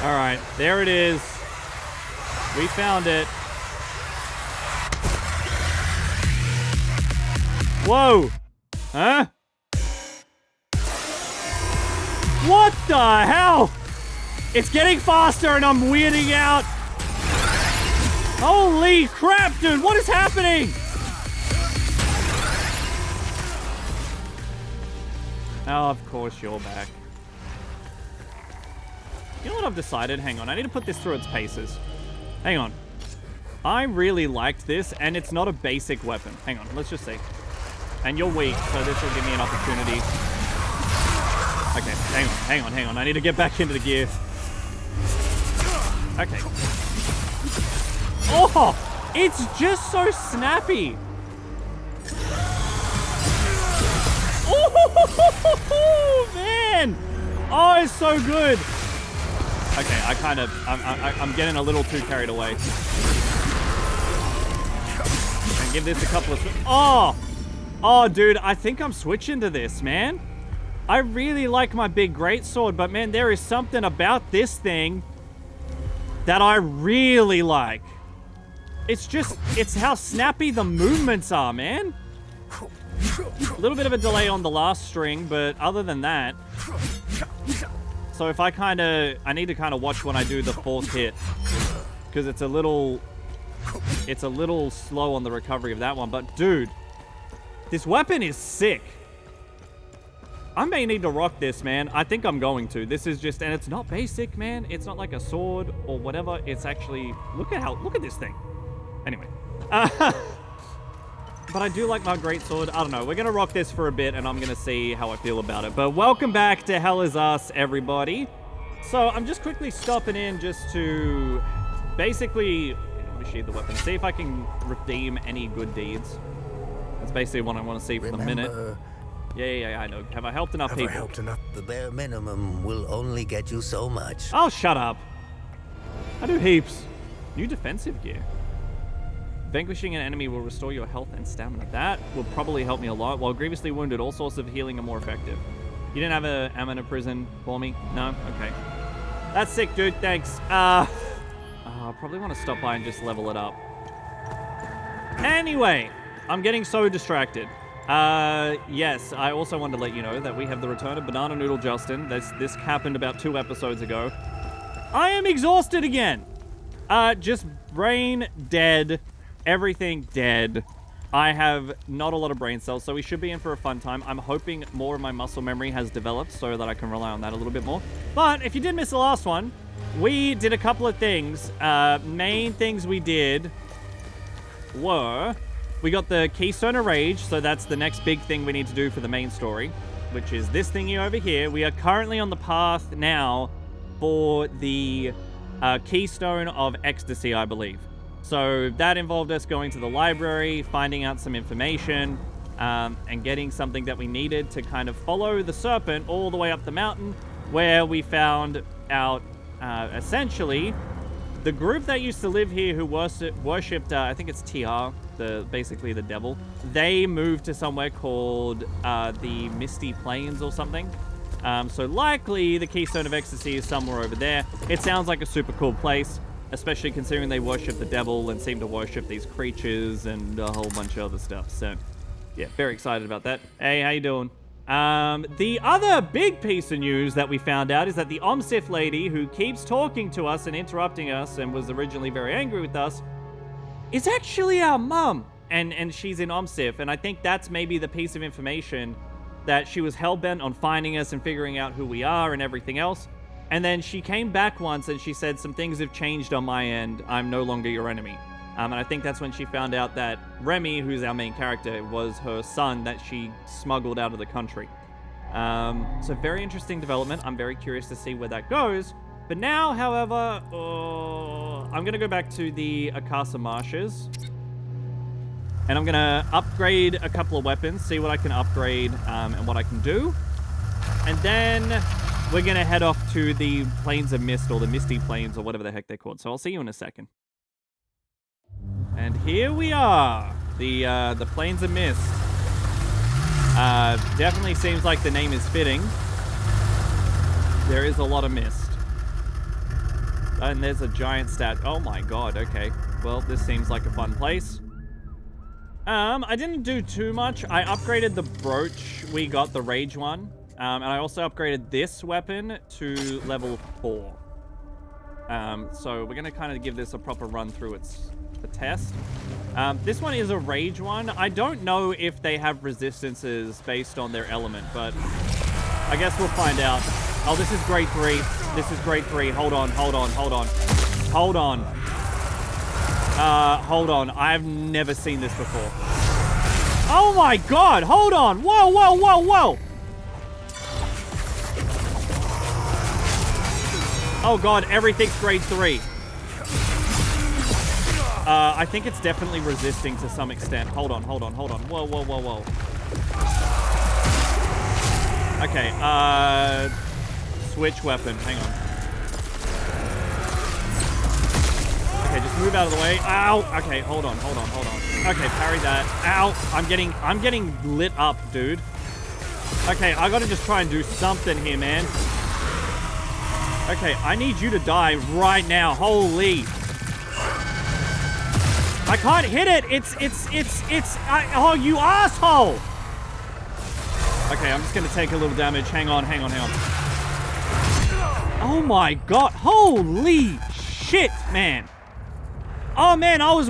All right, there it is. We found it. Whoa! Huh? What the hell? It's getting faster and I'm weirding out. Holy crap, dude, what is happening? Oh, of course you're back. You know what I've decided? Hang on, I need to put this through its paces. Hang on. I really liked this, and it's not a basic weapon. Hang on, let's just see. And you're weak, so this will give me an opportunity. Okay, hang on. I need to get back into the gear. Okay. Oh, it's just so snappy. Oh, man. Oh, it's so good. Okay, I'm getting a little too carried away. And give this a couple of... Oh, dude, I think I'm switching to this, man. I really like my big greatsword, but man, there is something about this thing that I really like. It's how snappy the movements are, man. A little bit of a delay on the last string, but other than that... So if I need to kind of watch when I do the fourth hit, because it's a little slow on the recovery of that one. But dude, this weapon is sick. I may need to rock this, man. I think I'm going to. This is just, and it's not basic, man. It's not like a sword or whatever. It's actually, look at this thing. Anyway, but I do like my greatsword. I don't know. We're going to rock this for a bit, and I'm going to see how I feel about it. But welcome back to Hell Is Us, everybody. So I'm just quickly stopping in just to basically sheathe the weapon. See if I can redeem any good deeds. That's basically what I want to see for the minute. Yeah, I know. Have I helped enough people? Helped enough? The bare minimum will only get you so much. Oh, shut up. I do heaps. New defensive gear. Vanquishing an enemy will restore your health and stamina. That will probably help me a lot. While grievously wounded, all sorts of healing are more effective. You didn't have a ammo in a prison for me? No? Okay. That's sick, dude. Thanks. I probably want to stop by and just level it up. Anyway, I'm getting so distracted. Yes, I also wanted to let you know that we have the return of Banana Noodle Justin. This happened about 2 episodes ago. I am exhausted again. Just brain dead. Everything dead. I have not a lot of brain cells, so we should be in for a fun time. I'm hoping more of my muscle memory has developed so that I can rely on that a little bit more. But if you did miss the last one, we did a couple of things. Main things we did were... We got the Keystone of Rage, so that's the next big thing we need to do for the main story, which is this thingy over here. We are currently on the path now for the Keystone of Ecstasy, I believe. So that involved us going to the library, finding out some information, and getting something that we needed to kind of follow the serpent all the way up the mountain, where we found out, essentially, the group that used to live here who worshipped, I think it's TR, basically the devil, they moved to somewhere called the Misty Plains or something. So likely the Keystone of Ecstasy is somewhere over there. It sounds like a super cool place, especially considering they worship the devil and seem to worship these creatures and a whole bunch of other stuff. So, yeah, very excited about that. Hey, how you doing? The other big piece of news that we found out is that the Omsif lady who keeps talking to us and interrupting us and was originally very angry with us is actually our mum. And she's in Omsif, and I think that's maybe the piece of information that she was hell-bent on finding us and figuring out who we are and everything else. And then she came back once and she said, some things have changed on my end. I'm no longer your enemy. And I think that's when she found out that Remi, who's our main character, was her son that she smuggled out of the country. So very interesting development. I'm very curious to see where that goes. But now, however, I'm going to go back to the Akasa Marshes. And I'm going to upgrade a couple of weapons, see what I can upgrade and what I can do. And then we're going to head off to the Plains of Mist, or the Misty Plains, or whatever the heck they're called. So I'll see you in a second. And here we are, the Plains of Mist. Definitely seems like the name is fitting. There is a lot of mist. And there's a giant stat. Oh my god, okay. Well, this seems like a fun place. I didn't do too much. I upgraded the brooch. We got the rage one. And I also upgraded this weapon to level 4. So we're going to kind of give this a proper run through the test. This one is a rage one. I don't know if they have resistances based on their element, but I guess we'll find out. Oh, this is grade 3. This is grade 3. Hold on. Hold on. I've never seen this before. Oh my god, hold on. Whoa. Oh god, everything's grade 3. I think it's definitely resisting to some extent. Hold on. Whoa. Okay, switch weapon. Hang on. Okay, just move out of the way. Ow! Okay, hold on. Okay, parry that. Ow! I'm getting lit up, dude. Okay, I gotta just try and do something here, man. Okay, I need you to die right now. Holy. I can't hit it. Oh, you asshole. Okay, I'm just gonna take a little damage. Hang on. Oh my god. Holy shit, man. Oh man, I was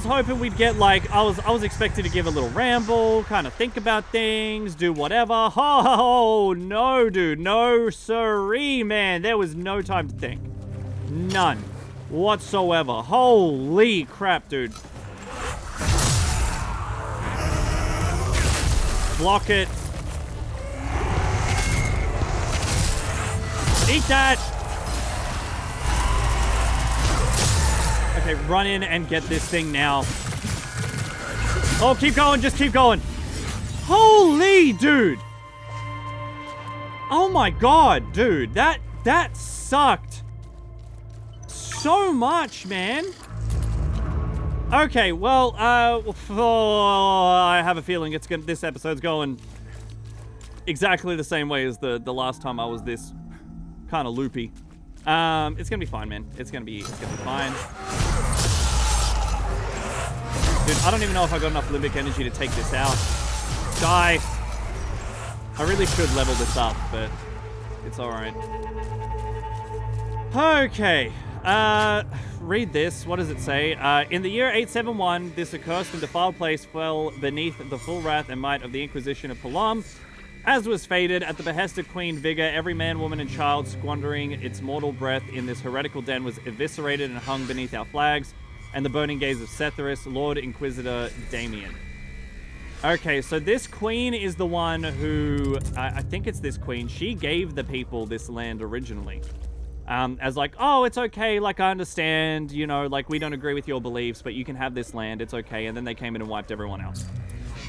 hoping we'd get like, I was expecting to give a little ramble, kind of think about things, do whatever. Oh, no, dude. No siree, man. There was no time to think. None whatsoever. Holy crap, dude. Block it. Eat that. Okay, run in and get this thing now. Oh, keep going. Just keep going. Holy, dude. Oh my god, dude. That sucked so much, man. Okay, well, I have a feeling this episode's going exactly the same way as the last time I was this kind of loopy. It's gonna be fine, man. It's gonna be fine. Dude, I don't even know if I got enough limbic energy to take this out. Die. I really should level this up, but it's alright. Okay. Read this. What does it say? In the year 871, this accursed and defiled place fell beneath the full wrath and might of the Inquisition of Palam. As was fated, at the behest of Queen Vigor, every man, woman, and child squandering its mortal breath in this heretical den was eviscerated and hung beneath our flags and the burning gaze of Setherus, Lord Inquisitor Damien. Okay, so this queen is the one who, I think it's this queen, she gave the people this land originally. As like, oh, it's okay, like, I understand, you know, like, we don't agree with your beliefs, but you can have this land, it's okay, and then they came in and wiped everyone else.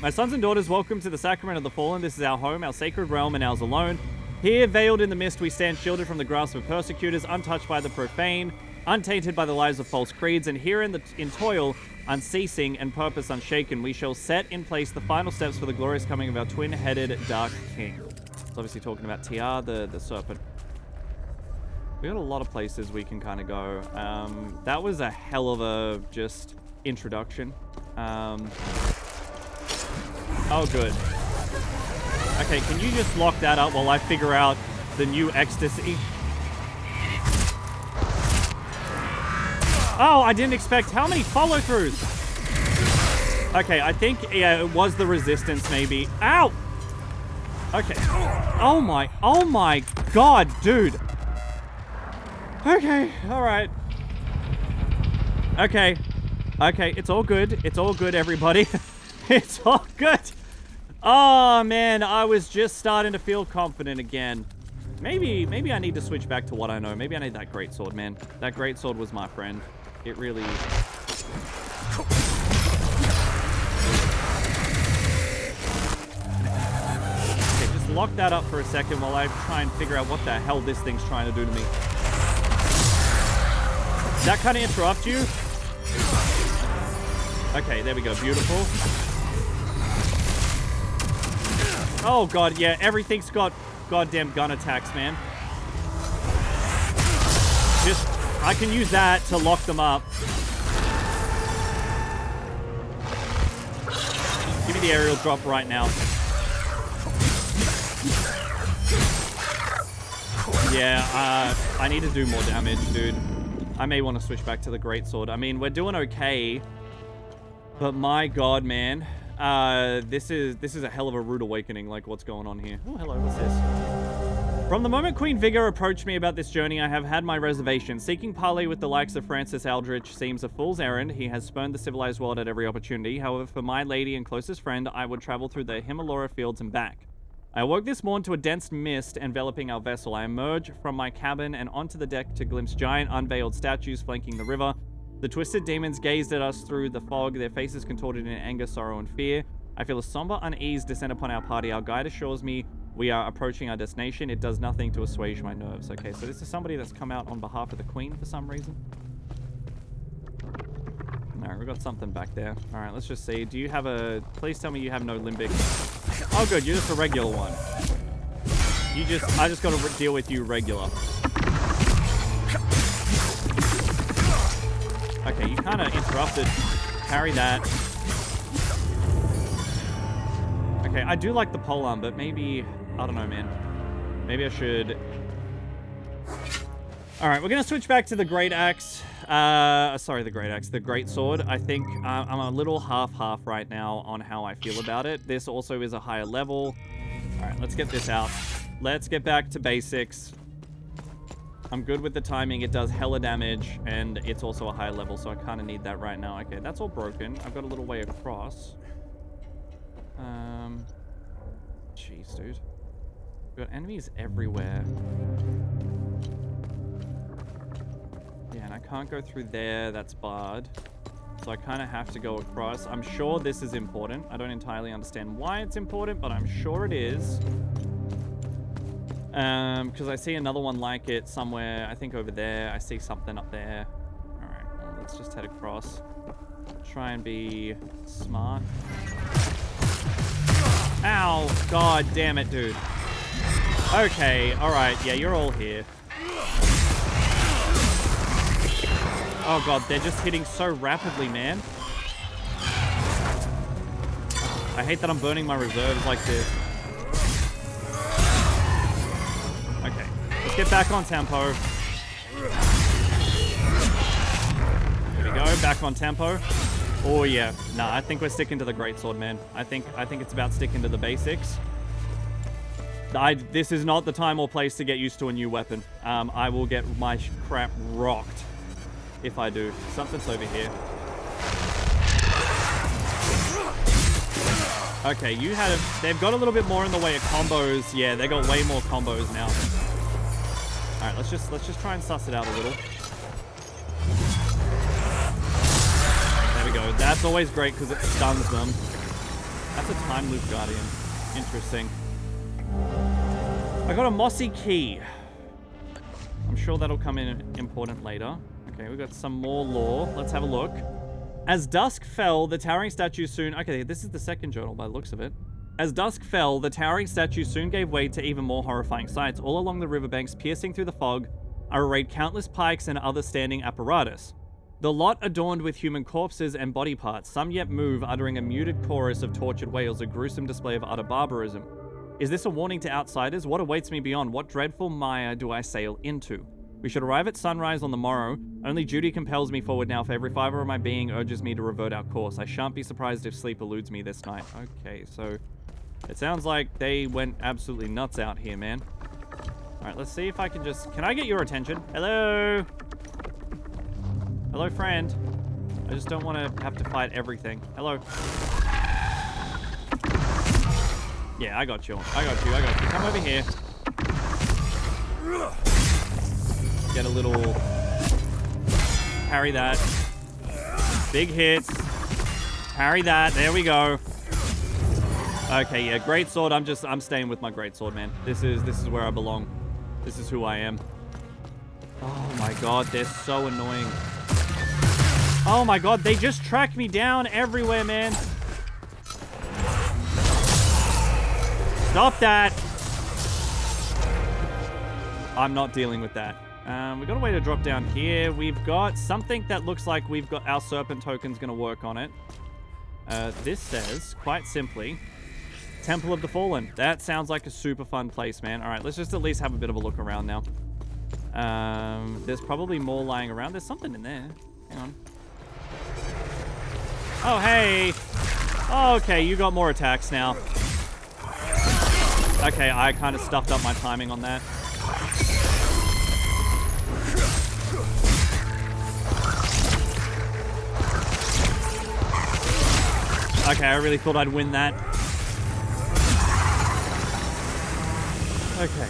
My sons and daughters, welcome to the Sacrament of the Fallen. This is our home, our sacred realm, and ours alone. Here, veiled in the mist, we stand shielded from the grasp of persecutors, untouched by the profane, untainted by the lies of false creeds, and here in toil, unceasing and purpose unshaken, we shall set in place the final steps for the glorious coming of our twin-headed Dark King. It's obviously talking about TR, the serpent. We got a lot of places we can kind of go. That was a hell of a just introduction. Oh, good. Okay, can you just lock that up while I figure out the new ecstasy? Oh, I didn't expect... How many follow-throughs? Okay, I think, yeah, it was the resistance, maybe. Ow! Okay. Oh my god, dude. Okay, alright. Okay. Okay, it's all good. It's all good, everybody. It's all good. Oh, man, I was just starting to feel confident again. Maybe I need to switch back to what I know. Maybe I need that greatsword, man. That greatsword was my friend. It really... Okay, just lock that up for a second while I try and figure out what the hell this thing's trying to do to me. Did that kind of interrupt you? Okay, there we go. Beautiful. Oh, God, yeah. Everything's got goddamn gun attacks, man. I can use that to lock them up. Give me the aerial drop right now. Yeah, I need to do more damage, dude. I may want to switch back to the greatsword. I mean, we're doing okay, but my god, man. This is a hell of a rude awakening, like what's going on here. Oh, hello, what's this? From the moment Queen Vigor approached me about this journey, I have had my reservations. Seeking parley with the likes of Francis Aldrich seems a fool's errand. He has spurned the civilized world at every opportunity. However, for my lady and closest friend, I would travel through the Himalaya fields and back. I awoke this morn to a dense mist enveloping our vessel. I emerge from my cabin and onto the deck to glimpse giant unveiled statues flanking the river. The twisted demons gazed at us through the fog, their faces contorted in anger, sorrow, and fear. I feel a somber unease descend upon our party. Our guide assures me we are approaching our destination. It does nothing to assuage my nerves. Okay, so this is somebody that's come out on behalf of the Queen for some reason. No, we've got something back there. All right, let's just see. Do you have a... Please tell me you have no limbic. Oh, good. You're just a regular one. I just got to deal with you regular. Okay, you kind of interrupted. Carry that. Okay, I do like the polearm, but maybe... I don't know, man. Maybe I should... Alright, we're going to switch back to the Great Axe. Sorry, the Great Axe. The Great Sword. I think I'm a little half-half right now on how I feel about it. This also is a higher level. Alright, let's get this out. Let's get back to basics. I'm good with the timing. It does hella damage, and it's also a higher level, so I kind of need that right now. Okay, that's all broken. I've got a little way across. Jeez, dude. We've got enemies everywhere. Yeah, and I can't go through there. That's barred. So I kind of have to go across. I'm sure this is important. I don't entirely understand why it's important, but I'm sure it is. Because I see another one like it somewhere. I think over there. I see something up there. Alright, well, let's just head across. Try and be smart. Ow! God damn it, dude. Okay, alright. Yeah, you're all here. Oh god, they're just hitting so rapidly, man. I hate that I'm burning my reserves like this. Okay, let's get back on tempo. There we go, back on tempo. Oh yeah, nah, I think we're sticking to the greatsword, man. I think it's about sticking to the basics. This is not the time or place to get used to a new weapon. I will get my crap rocked if I do. Something's over here. Okay, they've got a little bit more in the way of combos. Yeah, they got way more combos now. All right, let's just try and suss it out a little. There we go. That's always great because it stuns them. That's a time loop guardian. Interesting. I got a mossy key. I'm sure that'll come in important later. Okay, we've got some more lore. Let's have a look. As dusk fell, the towering statue soon... Okay, this is the second journal by the looks of it. As dusk fell, the towering statue soon gave way to even more horrifying sights. All along the riverbanks, piercing through the fog, are arrayed countless pikes and other standing apparatus. The lot adorned with human corpses and body parts. Some yet move, uttering a muted chorus of tortured wails, a gruesome display of utter barbarism. Is this a warning to outsiders? What awaits me beyond? What dreadful mire do I sail into? We should arrive at sunrise on the morrow. Only duty compels me forward now, for every fiber of my being urges me to revert our course. I shan't be surprised if sleep eludes me this night. Okay, so it sounds like they went absolutely nuts out here, man. All right, let's see if I can just... Can I get your attention? Hello? Hello, friend. I just don't want to have to fight everything. Hello. Yeah, I got you. I got you. Come over here. Get a little... Parry that. Big hits. Parry that. There we go. Okay, yeah, greatsword. I'm staying with my greatsword, man. This is where I belong. This is who I am. Oh my god, they're so annoying. Oh my god, they just track me down everywhere, man. Stop that. I'm not dealing with that. We've got a way to drop down here. We've got something that looks like we've got our serpent token's going to work on it. This says, quite simply, Temple of the Fallen. That sounds like a super fun place, man. All right, let's just at least have a bit of a look around now. There's probably more lying around. There's something in there. Hang on. Oh, hey. Oh, okay, you got more attacks now. Okay, I kind of stuffed up my timing on that. Okay, I really thought I'd win that. Okay,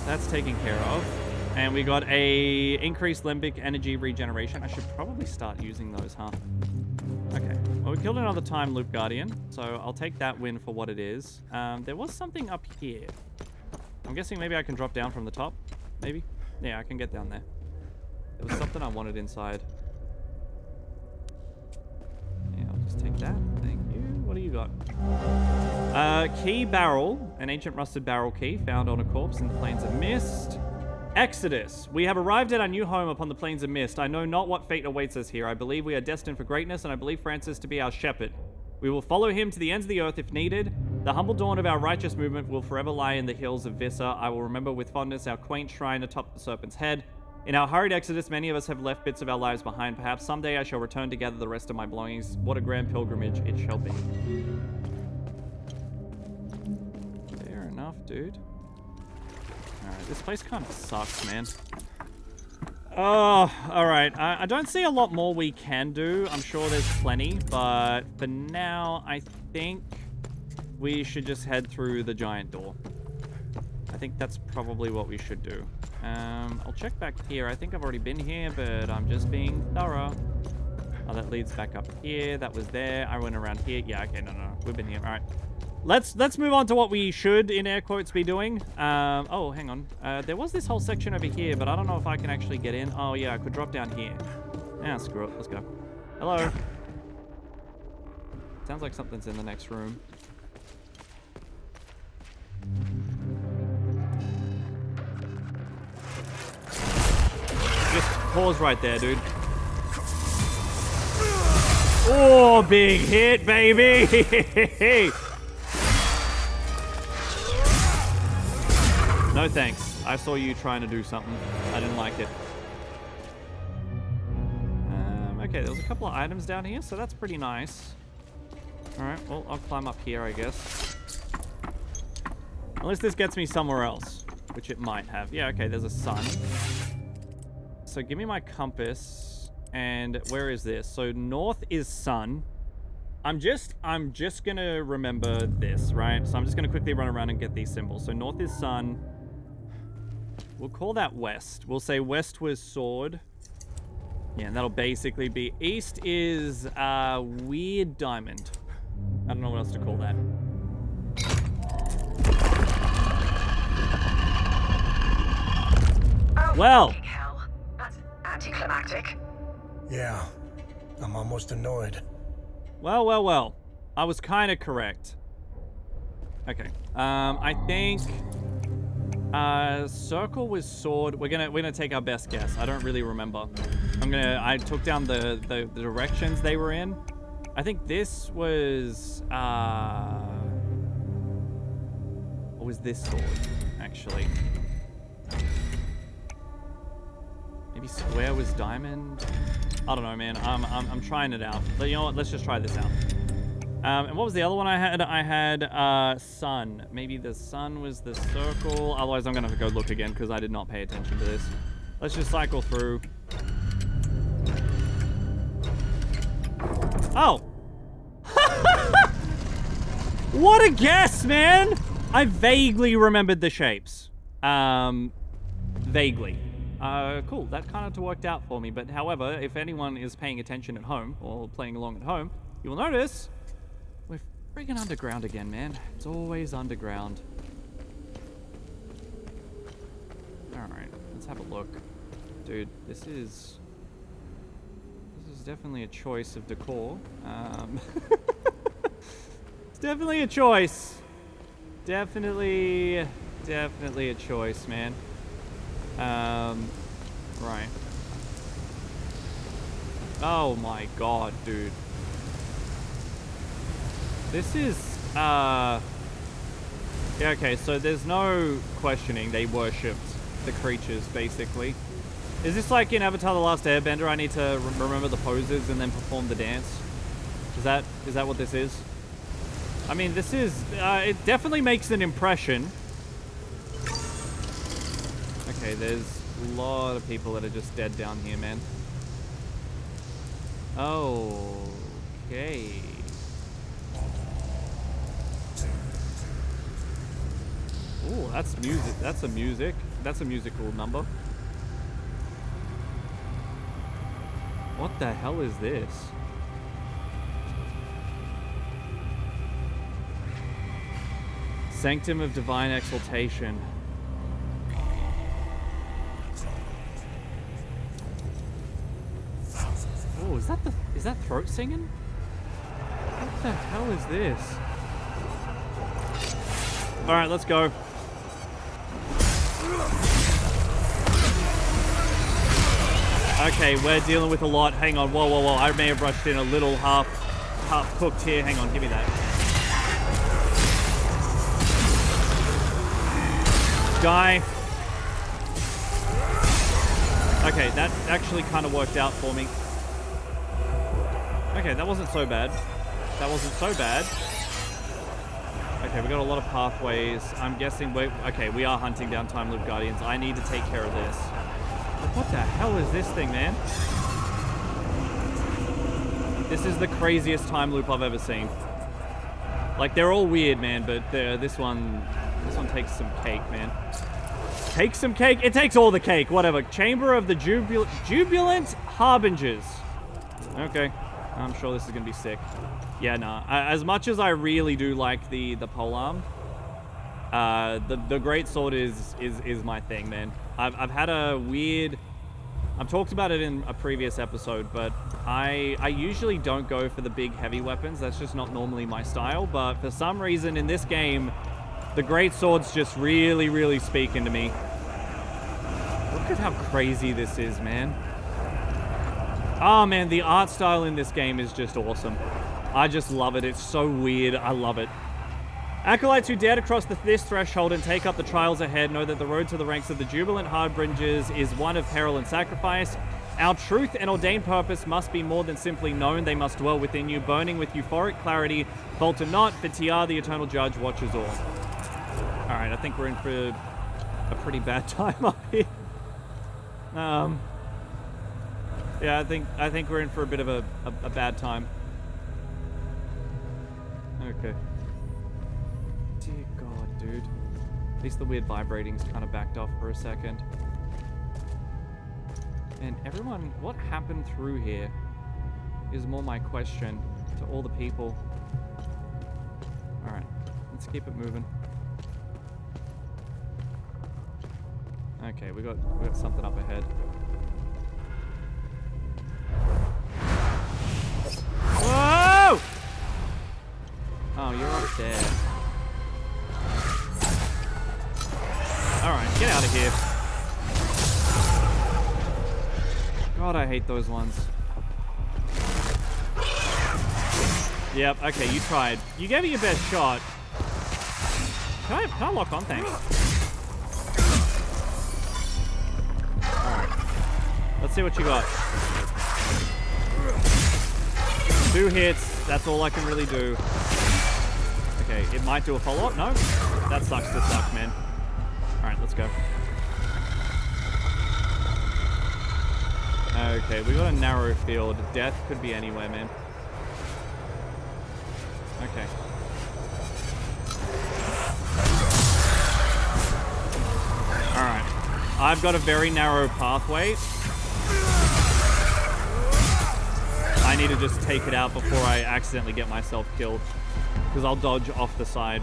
that's taken care of. And we got a increased limbic energy regeneration. I should probably start using those, huh? Okay, well, we killed another time loop guardian, so I'll take that win for what it is. There was something up here. I'm guessing maybe I can drop down from the top, maybe? Yeah, I can get down there. There was something I wanted inside. Yeah, I'll just take that. Thank you. What do you got? Key barrel, an ancient rusted barrel key found on a corpse in the Plains of Mist. Exodus. We have arrived at our new home upon the Plains of Mist. I know not what fate awaits us here. I believe we are destined for greatness, and I believe Francis to be our shepherd. We will follow him to the ends of the earth if needed. The humble dawn of our righteous movement will forever lie in the hills of Vissa. I will remember with fondness our quaint shrine atop the Serpent's Head. In our hurried exodus, many of us have left bits of our lives behind. Perhaps someday I shall return to gather the rest of my belongings. What a grand pilgrimage it shall be. Fair enough, dude. Alright, this place kind of sucks, man. Oh, alright. I don't see a lot more we can do. I'm sure there's plenty, but for now, I think we should just head through the giant door. I think that's probably what we should do. I'll check back here. I think I've already been here, but I'm just being thorough. Oh, that leads back up here. That was there. I went around here. Yeah, okay, no. We've been here. All right. Let's move on to what we should, in air quotes, be doing. Oh, hang on. There was this whole section over here, but I don't know if I can actually get in. Oh, yeah, I could drop down here. Yeah, screw it. Let's go. Hello. Sounds like something's in the next room. Just pause right there, dude. Oh, big hit, baby! No thanks. I saw you trying to do something. I didn't like it. Okay, there was a couple of items down here, so that's pretty nice. Alright, well, I'll climb up here, I guess. Unless this gets me somewhere else, which it might have. Yeah, okay, there's a sun. So give me my compass, and where is this? So north is sun. I'm just gonna remember this, right? So I'm just gonna quickly run around and get these symbols. So north is sun. We'll call that west. We'll say west was sword. Yeah, and that'll basically be east is weird diamond. I don't know what else to call that. Oh, well. Hell. That's anticlimactic. Yeah, I'm almost annoyed. Well. I was kind of correct. Okay. I think circle was sword. We're gonna take our best guess. I don't really remember. I took down the directions they were in. I think this was what was this sword actually? Maybe square was diamond. I don't know, man. I'm trying it out. But you know what? Let's just try this out. And what was the other one I had? I had sun. Maybe the sun was the circle. Otherwise, I'm gonna have to go look again because I did not pay attention to this. Let's just cycle through. Oh. What a guess, man! I vaguely remembered the shapes. Vaguely. Cool, that kind of worked out for me, but however, if anyone is paying attention at home, or playing along at home, you will notice we're freaking underground again, man. It's always underground. Alright, let's have a look. Dude, this is definitely a choice of decor. It's definitely a choice. Definitely a choice, man. Right. Oh my god, dude. This is, yeah, okay, so there's no questioning. They worshipped the creatures, basically. Is this like in Avatar: The Last Airbender? I need to remember the poses and then perform the dance? Is that what this is? I mean, this is, it definitely makes an impression. Okay, there's a lot of people that are just dead down here, man. Okay. Ooh, that's music. That's a musical number. What the hell is this? Sanctum of Divine Exaltation. Oh, is that throat singing? What the hell is this? All right, let's go. Okay, we're dealing with a lot. Hang on, whoa, whoa, whoa. I may have rushed in a little half cooked here. Hang on, give me that. Die. Okay, that actually kind of worked out for me. Okay, that wasn't so bad. That wasn't so bad. Okay, we got a lot of pathways. I'm guessing we are hunting down Time Loop Guardians. I need to take care of this. What the hell is this thing, man? This is the craziest time loop I've ever seen. Like, they're all weird, man, but this one takes some cake, man. Takes some cake? It takes all the cake, whatever. Chamber of the Jubilant Harbingers. Okay, I'm sure this is gonna be sick. Yeah, nah. As much as I really do like the polearm, the great sword is my thing, man. I've had a weird. I've talked about it in a previous episode, but I usually don't go for the big heavy weapons. That's just not normally my style. But for some reason in this game, the great sword's just really, really speaking to me. Look at how crazy this is, man. Oh man, the art style in this game is just awesome. I just love it. It's so weird. I love it. Acolytes who dare to cross this threshold and take up the trials ahead know that the road to the ranks of the Jubilant Harbingers is one of peril and sacrifice. Our truth and ordained purpose must be more than simply known. They must dwell within you, burning with euphoric clarity. Falter not, for TR, the eternal judge, watches all. Alright, I think we're in for a pretty bad time up here. Yeah, I think we're in for a bit of a bad time. Okay. Dear God, dude. At least the weird vibrating's kind of backed off for a second. And everyone, what happened through here is more my question to all the people. Alright, let's keep it moving. Okay, we got something up ahead. Whoa! Oh, you're up there. Alright, get out of here. God, I hate those ones. Yep, okay, you tried. You gave it your best shot. Can I lock on, thanks? Alright. Let's see what you got. 2 hits, that's all I can really do. Okay, it might do a follow-up. No? That sucks to suck, man. Alright, let's go. Okay, we got a narrow field. Death could be anywhere, man. Okay. Alright. I've got a very narrow pathway. I need to just take it out before I accidentally get myself killed. Because I'll dodge off the side.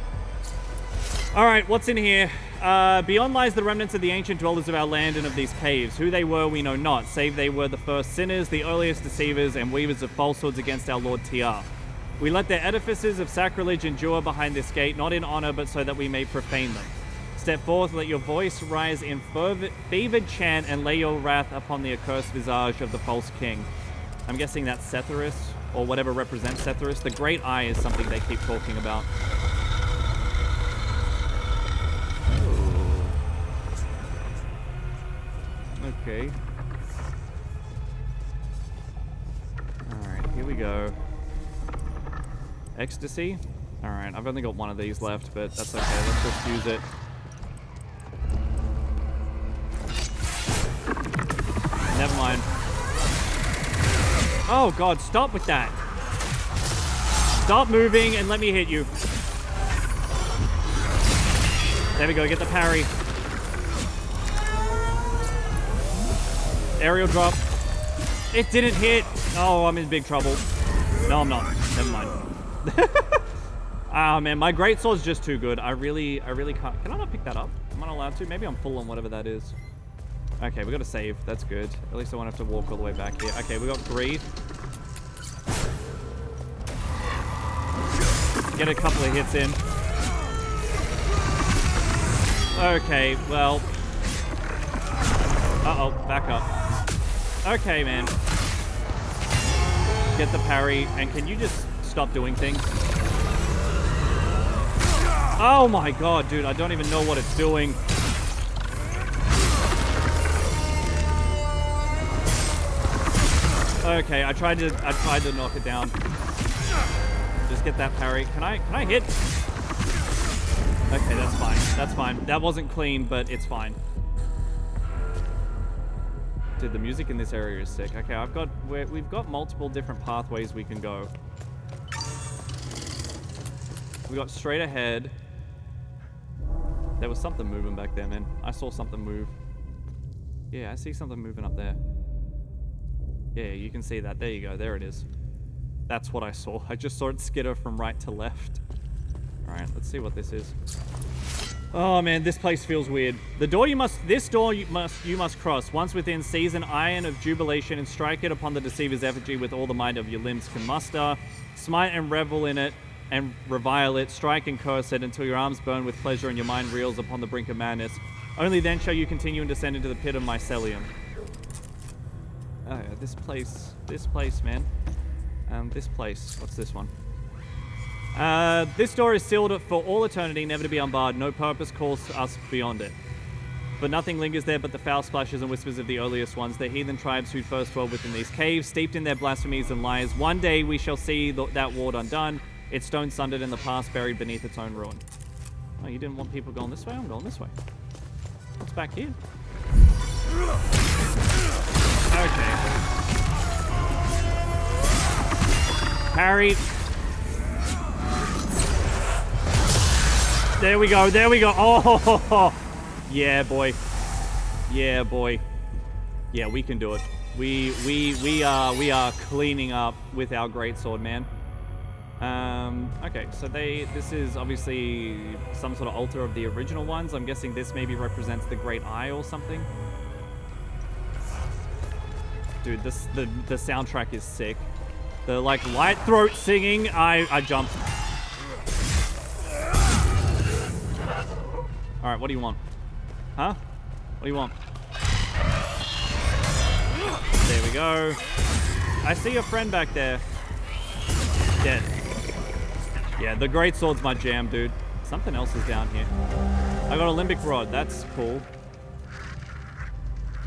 Alright, what's in here? Beyond lies the remnants of the ancient dwellers of our land and of these caves. Who they were, we know not, save they were the first sinners, the earliest deceivers, and weavers of falsehoods against our Lord TR. We let their edifices of sacrilege endure behind this gate, not in honor, but so that we may profane them. Step forth, let your voice rise in fevered chant, and lay your wrath upon the accursed visage of the false king. I'm guessing that's Setharus, or whatever represents Setharus. The Great Eye is something they keep talking about. Okay. Alright, here we go. Ecstasy? Alright, I've only got one of these left, but that's okay. Let's just use it. Never mind. Oh god, stop with that. Stop moving and let me hit you. There we go, get the parry. Aerial drop. It didn't hit. Oh, I'm in big trouble. No, I'm not. Never mind. Ah, man, my greatsword's just too good. I really can't. Can I not pick that up? Am I not allowed to? Maybe I'm full on whatever that is. Okay, we got to save. That's good. At least I won't have to walk all the way back here. Okay, we got Greed. Get a couple of hits in. Okay, well. Uh-oh, back up. Okay, man. Get the parry, and can you just stop doing things? Oh my god, dude, I don't even know what it's doing. Okay, I tried to knock it down. Just get that parry. Can I hit? Okay, that's fine. That's fine. That wasn't clean, but it's fine. Dude, the music in this area is sick. Okay, we've got multiple different pathways we can go. We got straight ahead. There was something moving back there, man. I saw something move. Yeah, I see something moving up there. Yeah, you can see that. There you go. There it is. That's what I saw. I just saw it skitter from right to left. All right, let's see what this is. Oh man, this place feels weird. This door you must cross. Once within, seize an iron of jubilation and strike it upon the deceiver's effigy with all the might of your limbs can muster. Smite and revel in it and revile it. Strike and curse it until your arms burn with pleasure and your mind reels upon the brink of madness. Only then shall you continue and descend into the pit of mycelium. Oh, yeah, this place, man. This place. What's this one? This door is sealed for all eternity, never to be unbarred. No purpose calls us beyond it. But nothing lingers there but the foul splashes and whispers of the earliest ones, the heathen tribes who first dwelled within these caves, steeped in their blasphemies and lies. One day we shall see that ward undone, its stone sundered and the past buried beneath its own ruin. Oh, you didn't want people going this way? I'm going this way. What's back here? Okay. Parry. There we go. There we go. Oh, yeah, boy. Yeah, boy. Yeah, we can do it. We are cleaning up with our greatsword, man. Okay, so this is obviously some sort of altar of the original ones. I'm guessing this maybe represents the Great Eye or something. Dude, the soundtrack is sick. The like light throat singing, I jumped. All right, what do you want? Huh? What do you want? There we go. I see a friend back there. Dead. Yeah, the greatsword's my jam, dude. Something else is down here. I got a limbic rod. That's cool.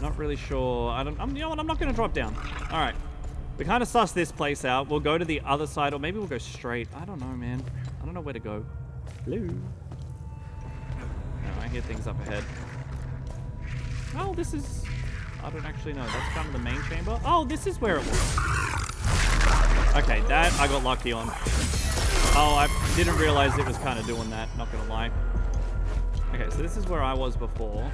Not really sure. You know what? I'm not gonna drop down. All right. We kind of sussed this place out. We'll go to the other side, or maybe we'll go straight. I don't know, man. I don't know where to go. Hello. No, I hear things up ahead. Oh, this is... I don't actually know. That's kind of the main chamber. Oh, this is where it was. Okay, that I got lucky on. Oh, I didn't realize it was kind of doing that. Not gonna lie. Okay, so this is where I was before.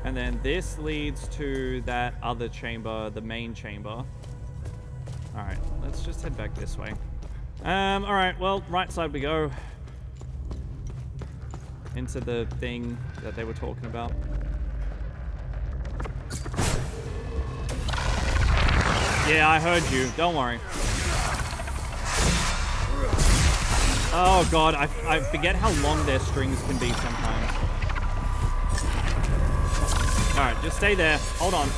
And then this leads to that other chamber, the main chamber. All right, let's just head back this way. All right, well, right side we go. Into the thing that they were talking about. Yeah, I heard you. Don't worry. Oh, God, I forget how long their strings can be sometimes. Alright, just stay there. Hold on.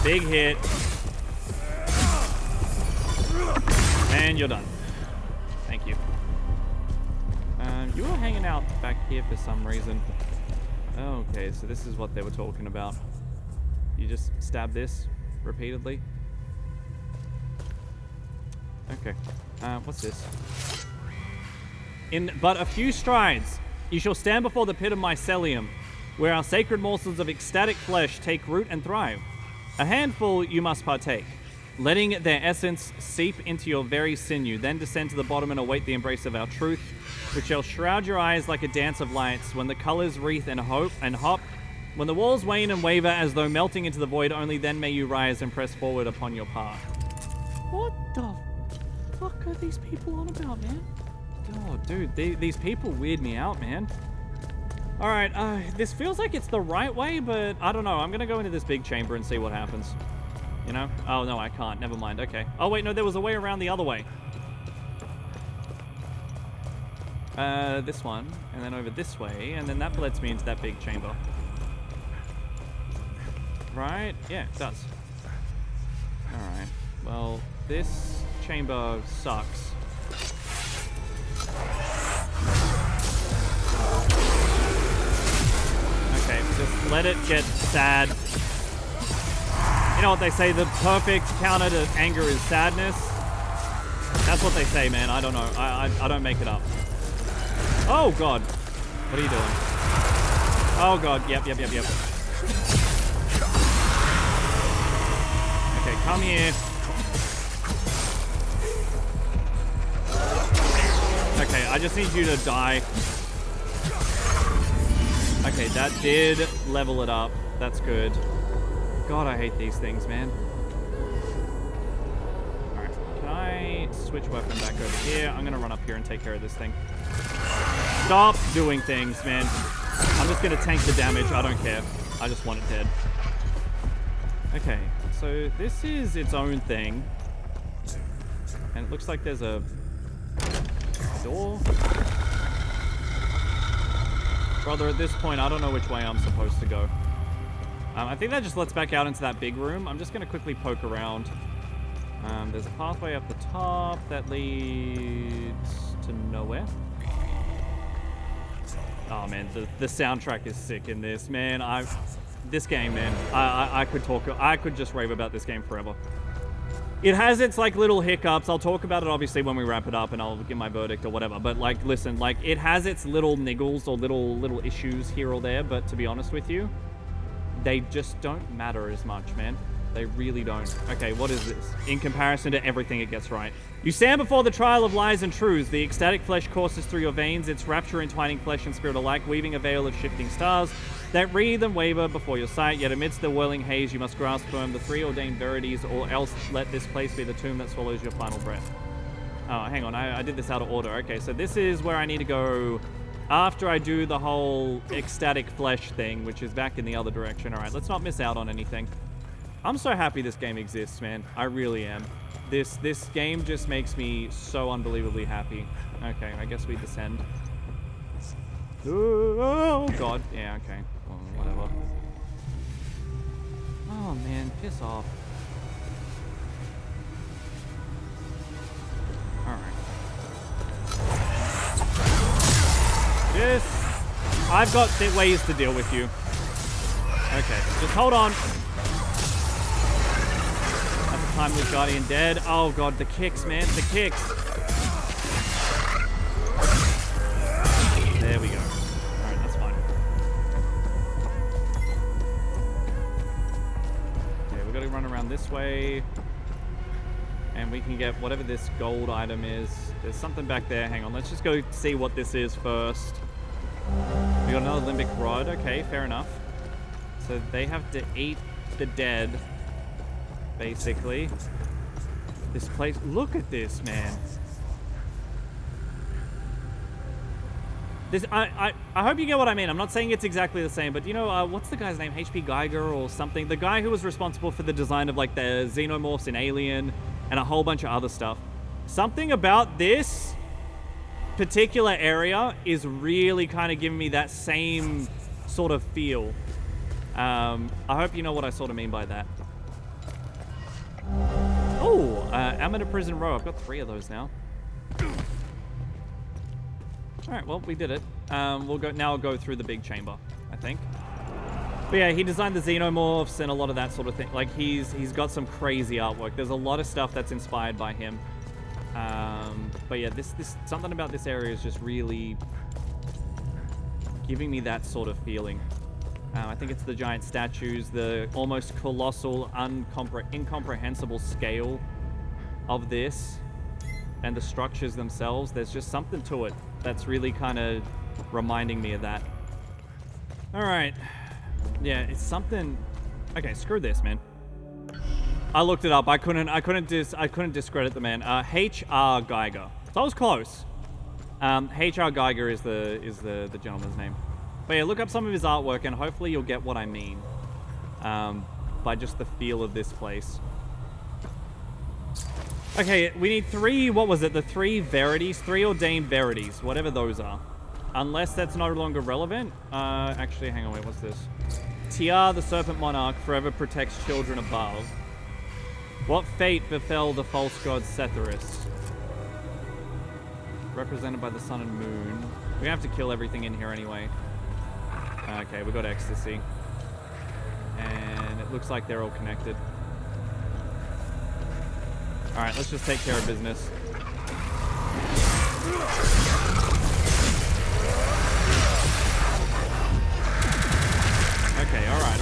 Big hit. And you're done. Thank you. You were hanging out back here for some reason. Okay, so this is what they were talking about. You just stab this repeatedly. Okay. What's this? In but a few strides, you shall stand before the pit of mycelium, where our sacred morsels of ecstatic flesh take root and thrive. A handful you must partake, letting their essence seep into your very sinew, then descend to the bottom and await the embrace of our truth, which shall shroud your eyes like a dance of lights, when the colors wreath and hope and hop, when the walls wane and waver as though melting into the void, only then may you rise and press forward upon your path. What the fuck are these people on about, man? Oh, dude, these people weird me out, man. All right, this feels like it's the right way, but I don't know. I'm gonna go into this big chamber and see what happens. You know? Oh, no, I can't. Never mind. Okay. Oh, wait, no, there was a way around the other way. This one, and then over this way, and then that lets me into that big chamber. Right? Yeah, it does. Alright. Well, this chamber sucks. Okay, just let it get sad. You know what they say, the perfect counter to anger is sadness? That's what they say, man. I don't know. I don't make it up. Oh, God. What are you doing? Oh, God. Yep. Okay, come here. Okay, I just need you to die. Okay, that did level it up. That's good. God, I hate these things, man. Alright, can I switch weapon back over here? I'm gonna run up here and take care of this thing. Stop doing things, man. I'm just gonna tank the damage. I don't care. I just want it dead. Okay, so this is its own thing. And it looks like there's a door. Brother, at this point, I don't know which way I'm supposed to go. I think that just lets back out into that big room. I'm just going to quickly poke around. There's a pathway up the top that leads to nowhere. Oh, man, the soundtrack is sick in this, man. This game, man, I could just rave about this game forever. It has its, like, little hiccups. I'll talk about it, obviously, when we wrap it up, and I'll give my verdict or whatever. But, like, listen, like, it has its little niggles or little issues here or there, but to be honest with you, they just don't matter as much, man. They really don't. Okay, what is this? In comparison to everything it gets right. You stand before the trial of lies and truths. The ecstatic flesh courses through your veins, its rapture entwining flesh and spirit alike, weaving a veil of shifting stars that wreathe and waver before your sight. Yet amidst the whirling haze, you must grasp firm the three ordained verities, or else let this place be the tomb that swallows your final breath. Oh, hang on. I did this out of order. Okay, so this is where I need to go after I do the whole ecstatic flesh thing, which is back in the other direction. All right, let's not miss out on anything. I'm so happy this game exists, man. I really am. This game just makes me so unbelievably happy. Okay, I guess we descend. Oh, God. Yeah, okay. Well, whatever. Oh, man. Piss off. Alright. I've got ways to deal with you. Okay, just hold on. That's a timeless guardian dead. Oh, God, the kicks, man. The kicks. There we go. Alright, that's fine. Okay, we've got to run around this way. And we can get whatever this gold item is. There's something back there. Hang on, let's just go see what this is first. We got another limbic rod. Okay, fair enough. So they have to eat the dead, basically. This place, look at this, man. This, I hope you get what I mean. I'm not saying it's exactly the same, but you know, what's the guy's name? HP Geiger or something? The guy who was responsible for the design of like the xenomorphs in Alien and a whole bunch of other stuff. Something about this particular area is really kind of giving me that same sort of feel. I hope you know what I sort of mean by that. Oh, amateur prison row. I've got 3 of those now. All right, well, we did it. We'll go through the big chamber, I think. But yeah, he designed the xenomorphs and a lot of that sort of thing. Like, he's got some crazy artwork. There's a lot of stuff that's inspired by him. But yeah, this something about this area is just really giving me that sort of feeling. I think it's the giant statues, the almost colossal, incomprehensible scale of this, and the structures themselves. There's just something to it that's really kind of reminding me of that. All right. Yeah, it's something. Okay, screw this, man. I looked it up. I couldn't discredit the man. H.R. Geiger. So I was close. H.R. Geiger is the gentleman's name. But yeah, look up some of his artwork and hopefully you'll get what I mean. By just the feel of this place. Okay, we need 3, what was it? The 3 verities, 3 ordained verities, whatever those are. Unless that's no longer relevant. Actually, hang on, wait, what's this? Tiar, the Serpent Monarch, forever protects children above. What fate befell the false god Setherus? Represented by the sun and moon. We're gonna have to kill everything in here anyway. Okay, we got ecstasy. And it looks like they're all connected. Alright, let's just take care of business. Okay, alright.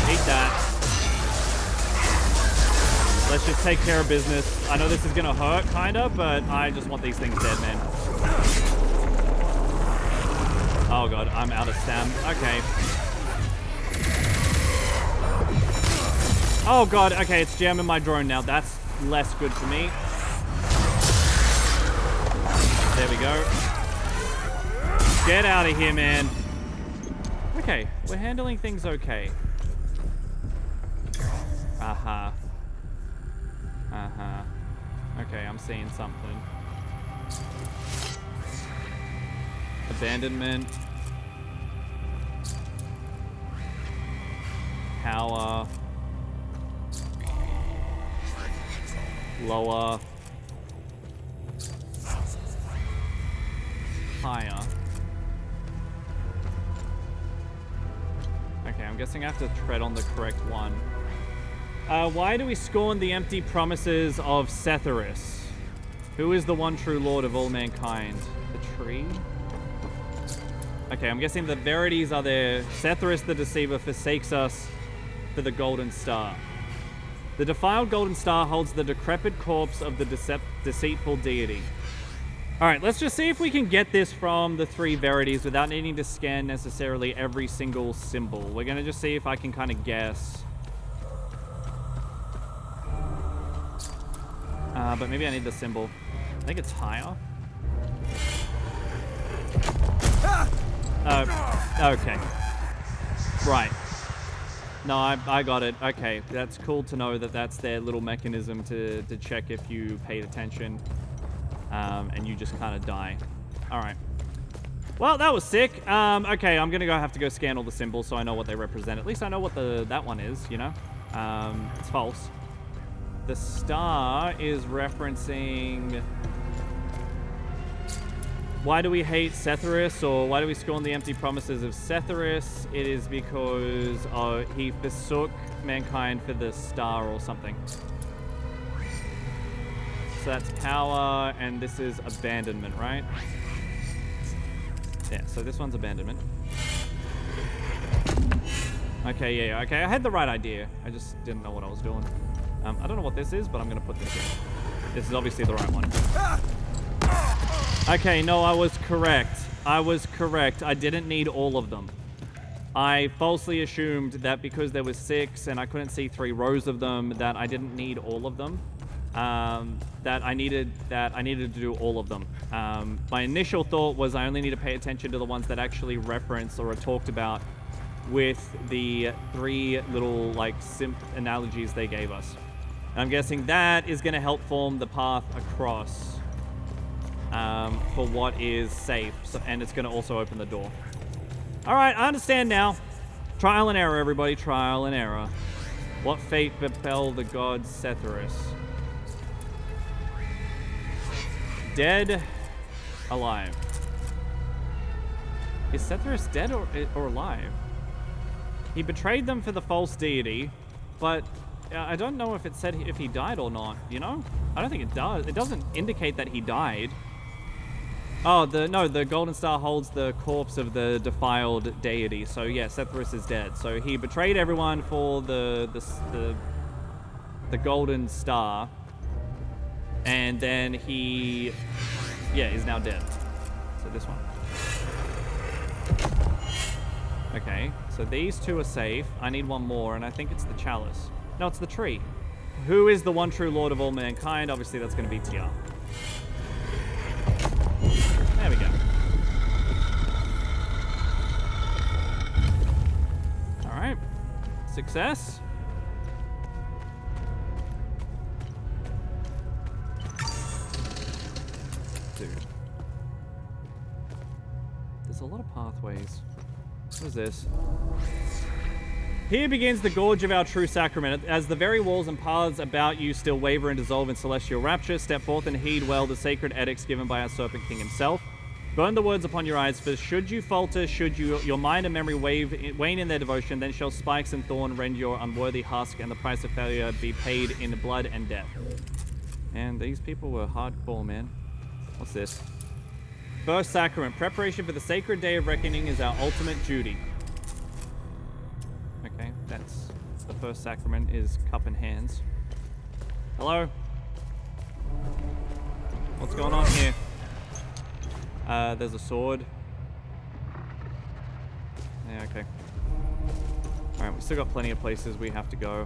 Eat that. Let's just take care of business. I know this is gonna hurt, kinda, but I just want these things dead, man. Oh god, I'm out of stam. Okay. Oh god, okay, it's jamming my drone now. That's less good for me. There we go. Get out of here, man. Okay, we're handling things okay. Okay, I'm seeing something. Abandonment. Power. Lower. Higher. Okay, I'm guessing I have to tread on the correct one. Why do we scorn the empty promises of Setherus? Who is the one true lord of all mankind? The tree? Okay, I'm guessing the verities are there. Setherus the deceiver forsakes us for the golden star. The defiled golden star holds the decrepit corpse of the deceitful deity. Alright, let's just see if we can get this from the 3 verities without needing to scan necessarily every single symbol. We're going to just see if I can kind of guess. But maybe I need the symbol. I think it's higher. Okay. Right. No, I got it. Okay, that's cool to know that that's their little mechanism to check if you paid attention. And you just kind of die. All right. Well, that was sick. Okay, I'm gonna have to go scan all the symbols so I know what they represent. At least I know what that one is, you know? It's false. The star is referencing... Why do we hate Setherus, or why do we scorn the empty promises of Setherus? It is because he forsook mankind for the star or something. So that's power, and this is abandonment, right? Yeah, so this one's abandonment. Okay, yeah, okay, I had the right idea. I just didn't know what I was doing. I don't know what this is, but I'm gonna put this in. This is obviously the right one. Okay, no, I was correct. I didn't need all of them. I falsely assumed that because there was 6 and I couldn't see 3 rows of them, that I didn't need all of them. That I needed to do all of them. My initial thought was I only need to pay attention to the ones that actually reference or are talked about with the 3 little like simp analogies they gave us. And I'm guessing that is going to help form the path across for what is safe, so, and it's going to also open the door. All right, I understand now. Trial and error, everybody. Trial and error. What fate befell the god Setharus? Dead, alive. Is Setharus dead or alive? He betrayed them for the false deity, but I don't know if it said if he died or not, you know? I don't think it does. It doesn't indicate that he died. Oh, the golden star holds the corpse of the defiled deity. So yeah, Setharus is dead. So he betrayed everyone for the golden star, and then he, yeah, is now dead. So this one. Okay, so these two are safe. I need one more, and I think it's the chalice. No, it's the tree. Who is the one true lord of all mankind? Obviously, that's going to be TR. There we go. All right. Success. Dude. There's a lot of pathways. What is this? Here begins the gorge of our true sacrament. As the very walls and paths about you still waver and dissolve in celestial rapture, step forth and heed well the sacred edicts given by our Serpent King himself. Burn the words upon your eyes, for should you falter, should your mind and memory wane in their devotion, then shall spikes and thorn rend your unworthy husk, and the price of failure be paid in blood and death. And these people were hardcore, man. What's this? First sacrament. Preparation for the sacred day of reckoning is our ultimate duty. Okay, that's the first sacrament is cup in hands. Hello? What's going on here? There's a sword. Yeah, okay. Alright, we still got plenty of places we have to go.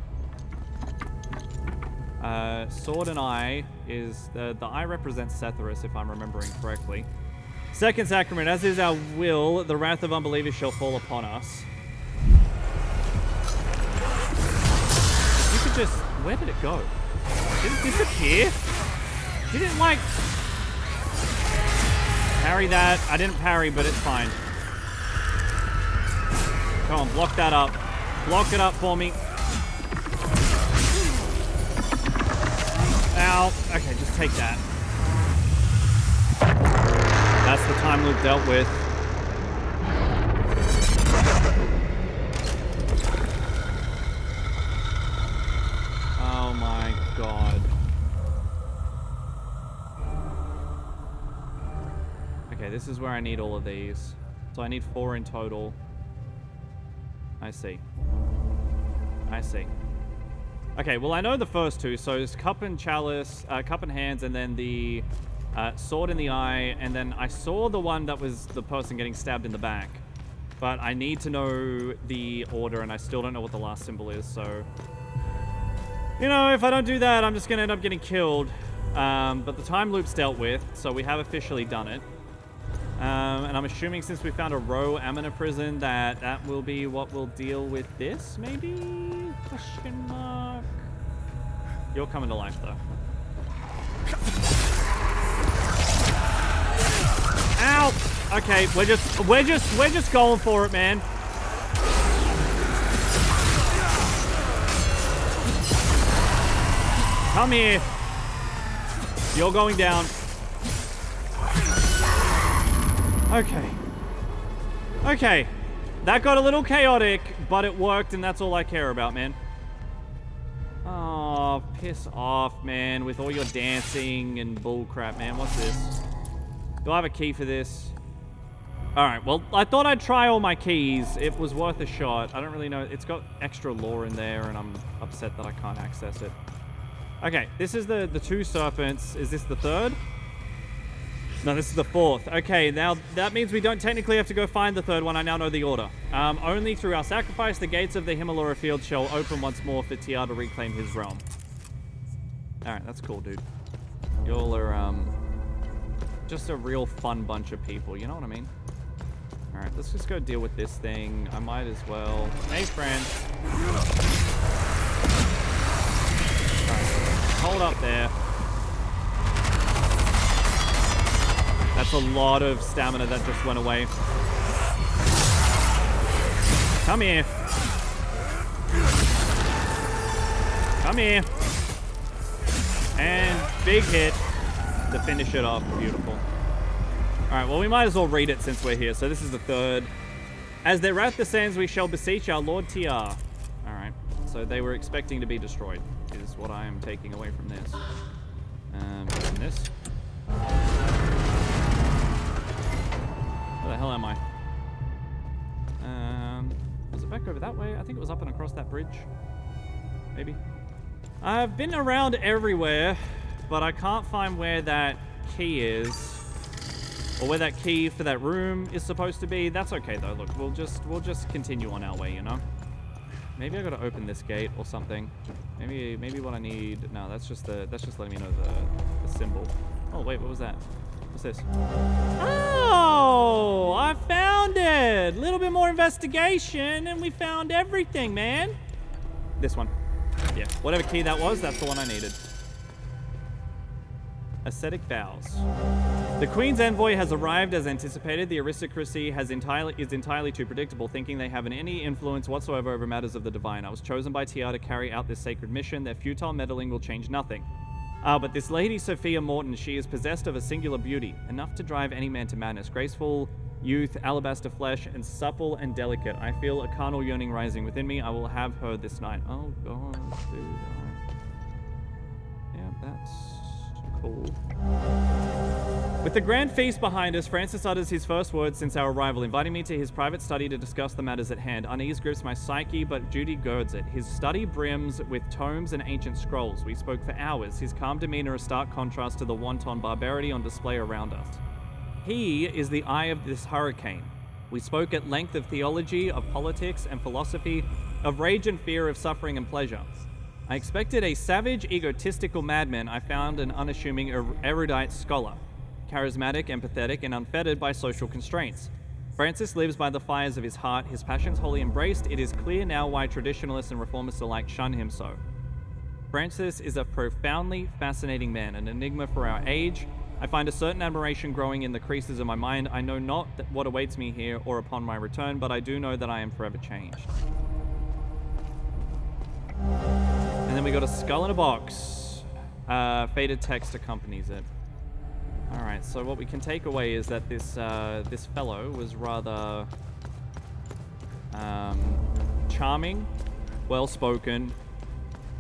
Sword and eye is... The eye represents Setharus, if I'm remembering correctly. Second sacrament, as is our will, the wrath of unbelievers shall fall upon us. You could just... Where did it go? Did it disappear? Did it, like... Parry that. I didn't parry, but it's fine. Come on, block that up. Block it up for me. Ow. Okay, just take that. That's the time loop dealt with. Oh my god. Okay, this is where I need all of these. So I need 4 in total. I see. I see. Okay, well I know the first two. So it's cup and chalice, cup and hands, and then the sword in the eye. And then I saw the one that was the person getting stabbed in the back. But I need to know the order, and I still don't know what the last symbol is, so... You know, if I don't do that, I'm just going to end up getting killed. But the time loop's dealt with, so we have officially done it. And I'm assuming since we found a row Amina prison that will be what will deal with this, maybe? Question mark. You're coming to life, though. Ow! Okay, we're just going for it, man. Come here. You're going down. Okay. Okay. That got a little chaotic, but it worked, and that's all I care about, man. Oh, piss off, man, with all your dancing and bullcrap, man. What's this? Do I have a key for this? Alright, well, I thought I'd try all my keys. It was worth a shot. I don't really know. It's got extra lore in there, and I'm upset that I can't access it. Okay, this is the 2 serpents. Is this the 3rd? No, this is the 4th. Okay, now that means we don't technically have to go find the 3rd one. I now know the order. Only through our sacrifice, the gates of the Himalaya field shall open once more for TR to reclaim his realm. Alright, that's cool, dude. Y'all are, just a real fun bunch of people, you know what I mean? Alright, let's just go deal with this thing. I might as well. Hey, friend. Alright, hold up there. That's a lot of stamina that just went away. Come here. Come here. And big hit to finish it off. Beautiful. All right, well, we might as well read it since we're here. So this is the third. As their wrath descends, we shall beseech our Lord TR. All right, so they were expecting to be destroyed, is what I am taking away from this. And this. Where the hell am I? Was it back over that way? I think it was up and across that bridge. Maybe. I've been around everywhere, but I can't find where that key is. Or where that key for that room is supposed to be. That's okay though. Look, we'll just continue on our way, you know? Maybe I gotta open this gate or something. Maybe what I need. No, that's just letting me know the symbol. Oh wait, what was that? What's this? Oh, I found it! A little bit more investigation and we found everything, man. This one. Yeah, whatever key that was, that's the one I needed. Ascetic vows. The Queen's envoy has arrived as anticipated. The aristocracy is entirely too predictable, thinking they have any influence whatsoever over matters of the divine. I was chosen by TR to carry out this sacred mission. Their futile meddling will change nothing. But this Lady Sophia Morton, she is possessed of a singular beauty, enough to drive any man to madness. Graceful youth, alabaster flesh, and supple and delicate. I feel a carnal yearning rising within me. I will have her this night. Oh, God, dude. Yeah, that's cool. With the grand feast behind us, Francis utters his first words since our arrival, inviting me to his private study to discuss the matters at hand. Unease grips my psyche, but duty girds it. His study brims with tomes and ancient scrolls. We spoke for hours, his calm demeanor a stark contrast to the wanton barbarity on display around us. He is the eye of this hurricane. We spoke at length of theology, of politics and philosophy, of rage and fear, of suffering and pleasure. I expected a savage, egotistical madman. I found an unassuming, erudite scholar, charismatic, empathetic, and unfettered by social constraints. Francis lives by the fires of his heart, his passions wholly embraced. It is clear now why traditionalists and reformists alike shun him so. Francis is a profoundly fascinating man, an enigma for our age. I find a certain admiration growing in the creases of my mind. I know not what awaits me here or upon my return, but I do know that I am forever changed. And then we got a skull in a box. Faded text accompanies it. All right, so what we can take away is that this fellow was rather charming, well-spoken,